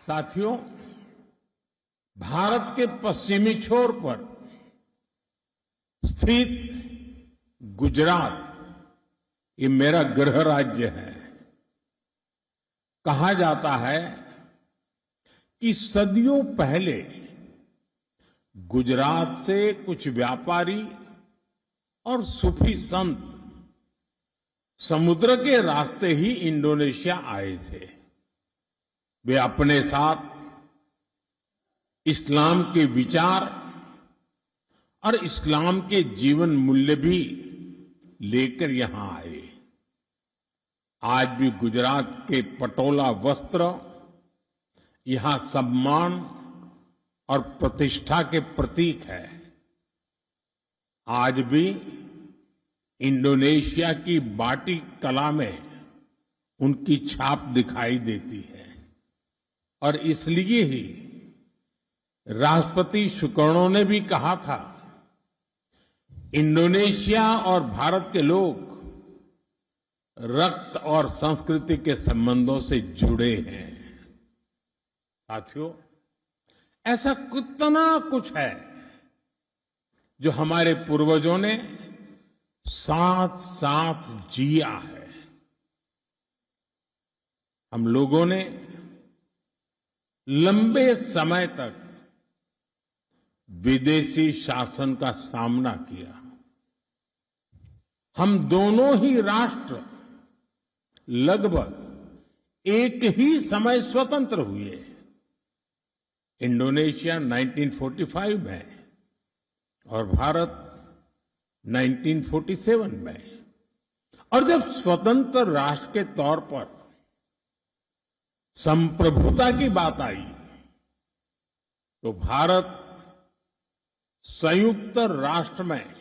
साथियों, भारत के पश्चिमी छोर पर स्थित गुजरात ये मेरा गृह राज्य है। कहा जाता है कि सदियों पहले गुजरात से कुछ व्यापारी और सूफी संत समुद्र के रास्ते ही इंडोनेशिया आए थे। वे अपने साथ इस्लाम के विचार और इस्लाम के जीवन मूल्य भी लेकर यहां आए। आज भी गुजरात के पटोला वस्त्र यहां सम्मान और प्रतिष्ठा के प्रतीक है। आज भी इंडोनेशिया की बाटिक कला में उनकी छाप दिखाई देती है और इसलिए ही राष्ट्रपति सुकर्णो ने भी कहा था, इंडोनेशिया और भारत के लोग रक्त और संस्कृति के संबंधों से जुड़े हैं। साथियों, ऐसा कितना कुछ है जो हमारे पूर्वजों ने साथ साथ जिया है। हम लोगों ने लंबे समय तक विदेशी शासन का सामना किया। हम दोनों ही राष्ट्र लगभग एक ही समय स्वतंत्र हुए। इंडोनेशिया 1945 में और भारत 1947 में। और जब स्वतंत्र राष्ट्र के तौर पर संप्रभुता की बात आई तो भारत संयुक्त राष्ट्र में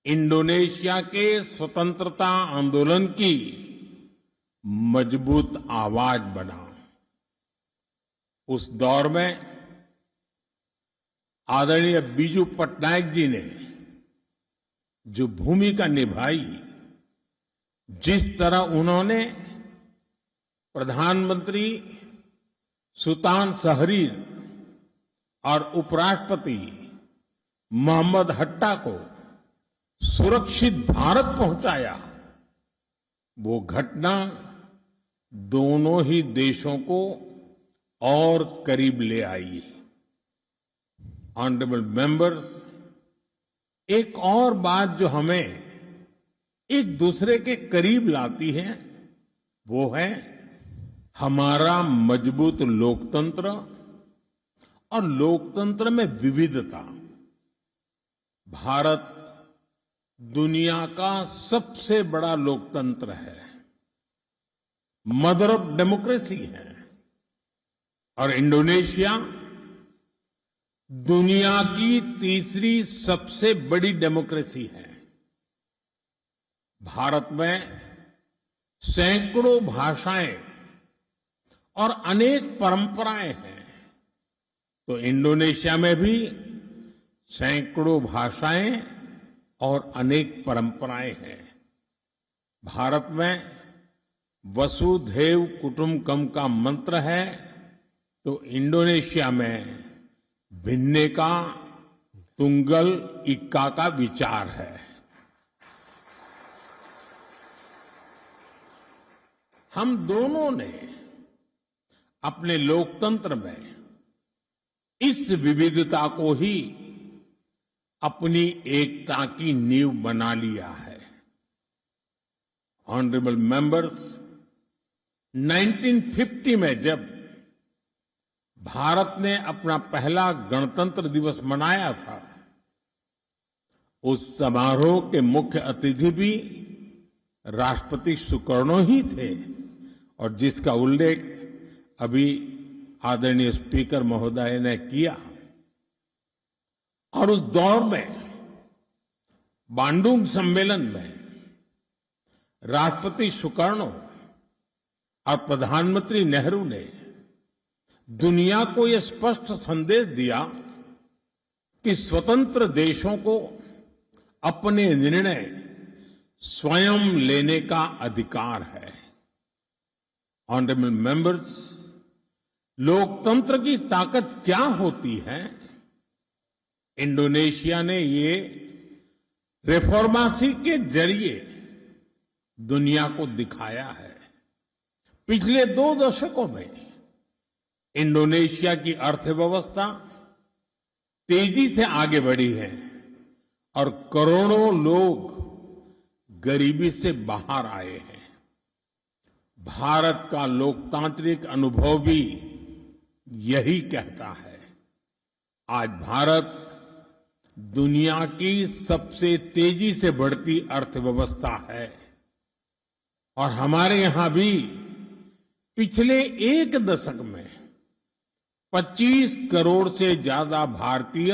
इंडोनेशिया के स्वतंत्रता आंदोलन की मजबूत आवाज बना। उस दौर में आदरणीय बीजू पटनायक जी ने जो भूमिका निभाई, जिस तरह उन्होंने प्रधानमंत्री सुल्तान शहरीर और उपराष्ट्रपति मोहम्मद हट्टा को सुरक्षित भारत पहुंचाया, वो घटना दोनों ही देशों को और करीब ले आई। ऑनरेबल मेंबर्स, एक और बात जो हमें एक दूसरे के करीब लाती है वो है हमारा मजबूत लोकतंत्र और लोकतंत्र में विविधता। भारत दुनिया का सबसे बड़ा लोकतंत्र है, मदर ऑफ डेमोक्रेसी है, और इंडोनेशिया दुनिया की तीसरी सबसे बड़ी डेमोक्रेसी है। भारत में सैकड़ों भाषाएं और अनेक परंपराएं हैं, तो इंडोनेशिया में भी सैकड़ों भाषाएं और अनेक परंपराएं हैं। भारत में वसुधैव कुटुंबकम का मंत्र है, तो इंडोनेशिया में भिन्नेका तुंगल इक्का का विचार है। हम दोनों ने अपने लोकतंत्र में इस विविधता को ही अपनी एकता की नींव बना लिया है। ऑनरेबल मेंबर्स, 1950 में जब भारत ने अपना पहला गणतंत्र दिवस मनाया था, उस समारोह के मुख्य अतिथि भी राष्ट्रपति सुकर्णो ही थे, और जिसका उल्लेख अभी आदरणीय स्पीकर महोदय ने किया। और उस दौर में बांडुंग सम्मेलन में राष्ट्रपति सुकर्णो और प्रधानमंत्री नेहरू ने दुनिया को यह स्पष्ट संदेश दिया कि स्वतंत्र देशों को अपने निर्णय स्वयं लेने का अधिकार है। ऑनरेबल मेंबर्स, लोकतंत्र की ताकत क्या होती है, इंडोनेशिया ने ये रेफॉर्मेसी के जरिए दुनिया को दिखाया है। पिछले 2 दशकों में इंडोनेशिया की अर्थव्यवस्था तेजी से आगे बढ़ी है और करोड़ों लोग गरीबी से बाहर आए हैं। भारत का लोकतांत्रिक अनुभव भी यही कहता है। आज भारत दुनिया की सबसे तेजी से बढ़ती अर्थव्यवस्था है और हमारे यहां भी पिछले 1 दशक में 25 करोड़ से ज्यादा भारतीय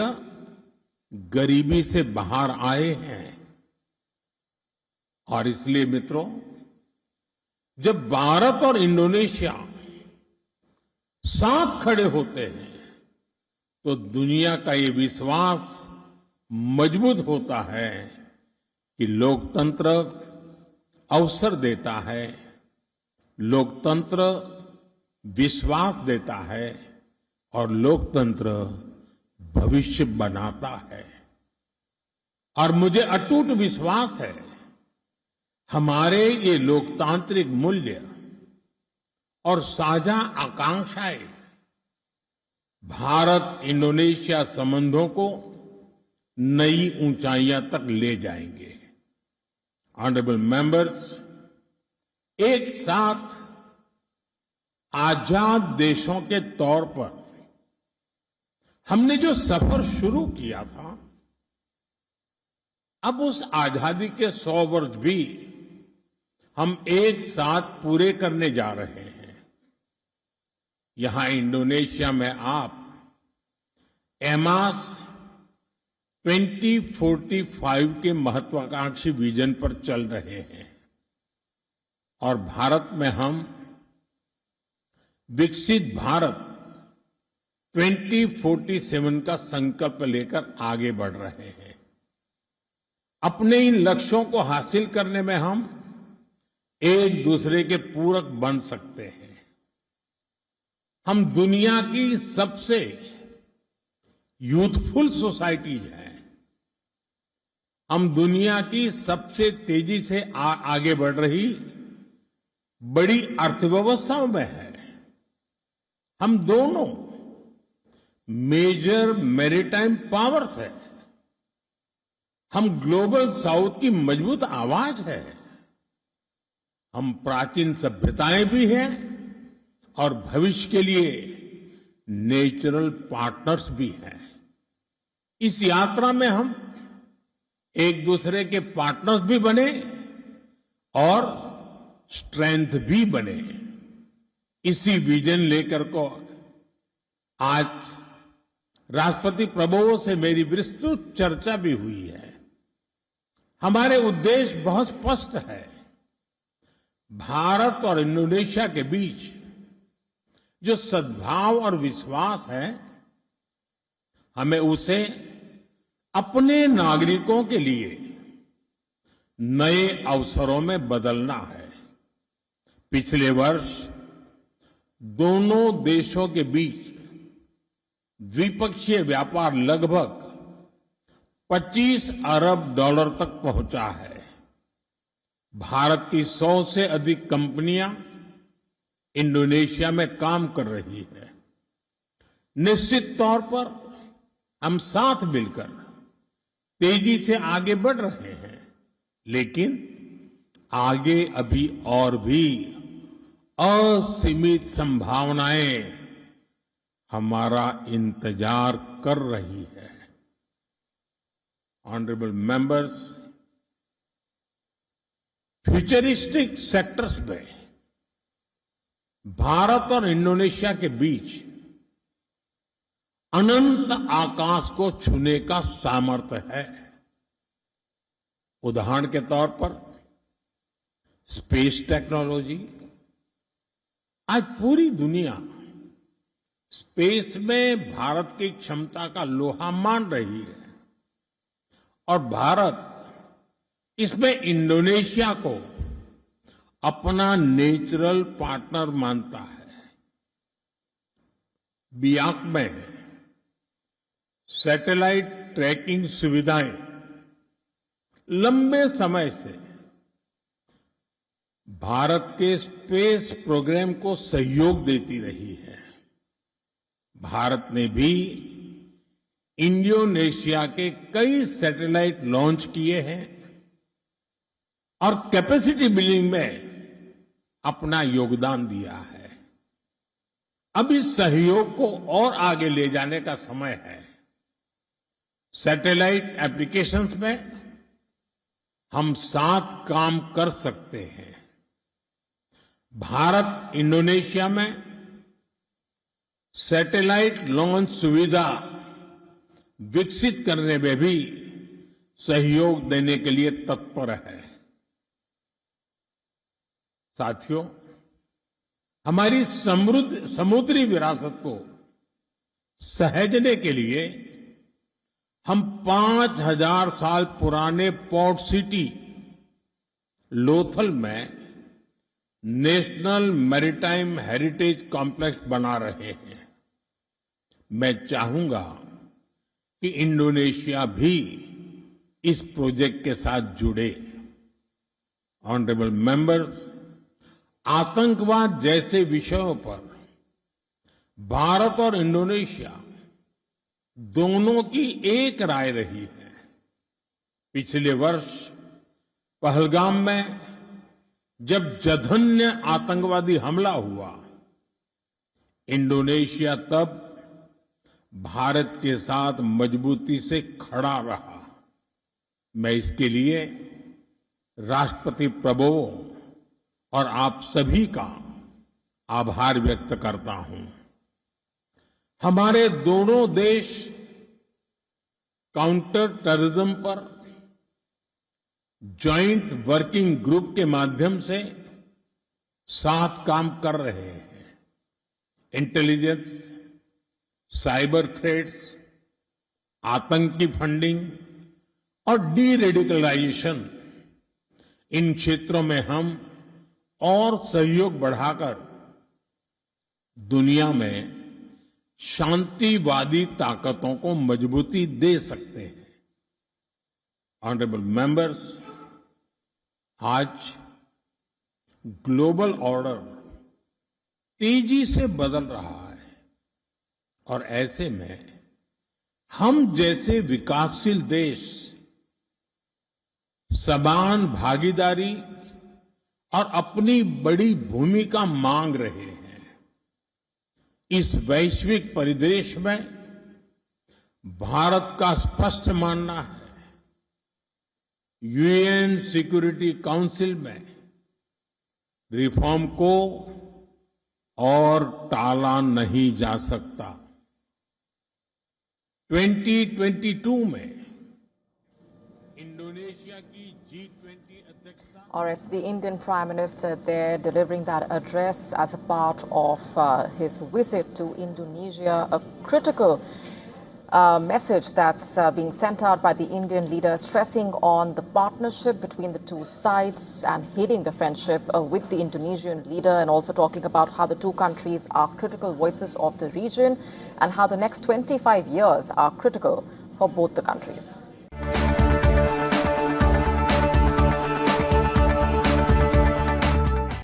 गरीबी से बाहर आए हैं। और इसलिए मित्रों, जब भारत और इंडोनेशिया साथ खड़े होते हैं तो दुनिया का ये विश्वास मजबूत होता है कि लोकतंत्र अवसर देता है, लोकतंत्र विश्वास देता है और लोकतंत्र भविष्य बनाता है। और मुझे अटूट विश्वास है हमारे ये लोकतांत्रिक मूल्य और साझा आकांक्षाएं भारत इंडोनेशिया संबंधों को नई ऊंचाइयां तक ले जाएंगे। ऑनरेबल मेंबर्स, एक साथ आजाद देशों के तौर पर हमने जो सफर शुरू किया था, अब उस आजादी के 100 वर्ष भी हम एक साथ पूरे करने जा रहे हैं। यहां इंडोनेशिया में आप एमास 2045 के महत्वाकांक्षी विजन पर चल रहे हैं और भारत में हम विकसित भारत 2047 का संकल्प लेकर आगे बढ़ रहे हैं। अपने इन लक्ष्यों को हासिल करने में हम एक दूसरे के पूरक बन सकते हैं। हम दुनिया की सबसे यूथफुल सोसाइटीज हैं। हम दुनिया की सबसे तेजी से आगे बढ़ रही बड़ी अर्थव्यवस्थाओं में है। हम दोनों मेजर मैरीटाइम पावर्स हैं। हम ग्लोबल साउथ की मजबूत आवाज है। हम प्राचीन सभ्यताएं भी हैं और भविष्य के लिए नेचुरल पार्टनर्स भी हैं। इस यात्रा में हम एक दूसरे के पार्टनर्स भी बने और स्ट्रेंथ भी बने। इसी विजन लेकर को आज राष्ट्रपति प्रभुओं से मेरी विस्तृत चर्चा भी हुई है। हमारे उद्देश्य बहुत स्पष्ट है। भारत और इंडोनेशिया के बीच जो सद्भाव और विश्वास है, हमें उसे अपने नागरिकों के लिए नए अवसरों में बदलना है। पिछले वर्ष दोनों देशों के बीच द्विपक्षीय व्यापार लगभग $25 अरब तक पहुंचा है। भारत की 100 से अधिक कंपनियां इंडोनेशिया में काम कर रही है। निश्चित तौर पर हम साथ मिलकर तेजी से आगे बढ़ रहे हैं, लेकिन आगे अभी और भी असीमित संभावनाएं हमारा इंतजार कर रही है। ऑनरेबल मेंबर्स, फ्यूचरिस्टिक सेक्टर्स में भारत और इंडोनेशिया के बीच अनंत आकाश को छूने का सामर्थ्य है। उदाहरण के तौर पर स्पेस टेक्नोलॉजी। आज पूरी दुनिया स्पेस में भारत की क्षमता का लोहा मान रही है और भारत इसमें इंडोनेशिया को अपना नेचुरल पार्टनर मानता है। बियाक में सैटेलाइट ट्रैकिंग सुविधाएं लंबे समय से भारत के स्पेस प्रोग्राम को सहयोग देती रही है। भारत ने भी इंडोनेशिया के कई सैटेलाइट लॉन्च किए हैं और कैपेसिटी बिल्डिंग में अपना योगदान दिया है। अब इस सहयोग को और आगे ले जाने का समय है। सैटेलाइट एप्लीकेशंस में हम साथ काम कर सकते हैं। भारत इंडोनेशिया में सैटेलाइट लॉन्च सुविधा विकसित करने में भी सहयोग देने के लिए तत्पर है। साथियों, हमारी समृद्ध समुद्री विरासत को सहेजने के लिए हम 5000 साल पुराने पोर्ट सिटी लोथल में नेशनल मैरीटाइम हेरिटेज कॉम्प्लेक्स बना रहे हैं। मैं चाहूंगा कि इंडोनेशिया भी इस प्रोजेक्ट के साथ जुड़े। ऑनरेबल मेंबर्स, आतंकवाद जैसे विषयों पर भारत और इंडोनेशिया दोनों की एक राय रही है। पिछले वर्ष पहलगाम में जब जघन्य आतंकवादी हमला हुआ, इंडोनेशिया तब भारत के साथ मजबूती से खड़ा रहा। मैं इसके लिए राष्ट्रपति प्रभुओं और आप सभी का आभार व्यक्त करता हूं। हमारे दोनों देश काउंटर टेररिज्म पर जॉइंट वर्किंग ग्रुप के माध्यम से साथ काम कर रहे हैं। इंटेलिजेंस, साइबर थ्रेट्स, आतंकी फंडिंग और डी रेडिकलाइजेशन, इन क्षेत्रों में हम और सहयोग बढ़ाकर दुनिया में शांतिवादी ताकतों को मजबूती दे सकते हैं। ऑनरेबल मेंबर्स, आज ग्लोबल ऑर्डर तेजी से बदल रहा है और ऐसे में हम जैसे विकासशील देश समान भागीदारी और अपनी बड़ी भूमिका मांग रहे हैं। इस वैश्विक परिदृश्य में भारत का स्पष्ट मानना है, यूएन सिक्योरिटी काउंसिल में रिफॉर्म को और टाला नहीं जा सकता। 2022 में इंडोनेशिया की G20 अध्यक्षता। Or it's the Indian Prime Minister there delivering that address as a part of his visit to Indonesia, a critical message that's being sent out by the Indian leader, stressing on the partnership between the two sides and hailing the friendship with the Indonesian leader, and also talking about how the two countries are critical voices of the region and how the next 25 years are critical for both the countries.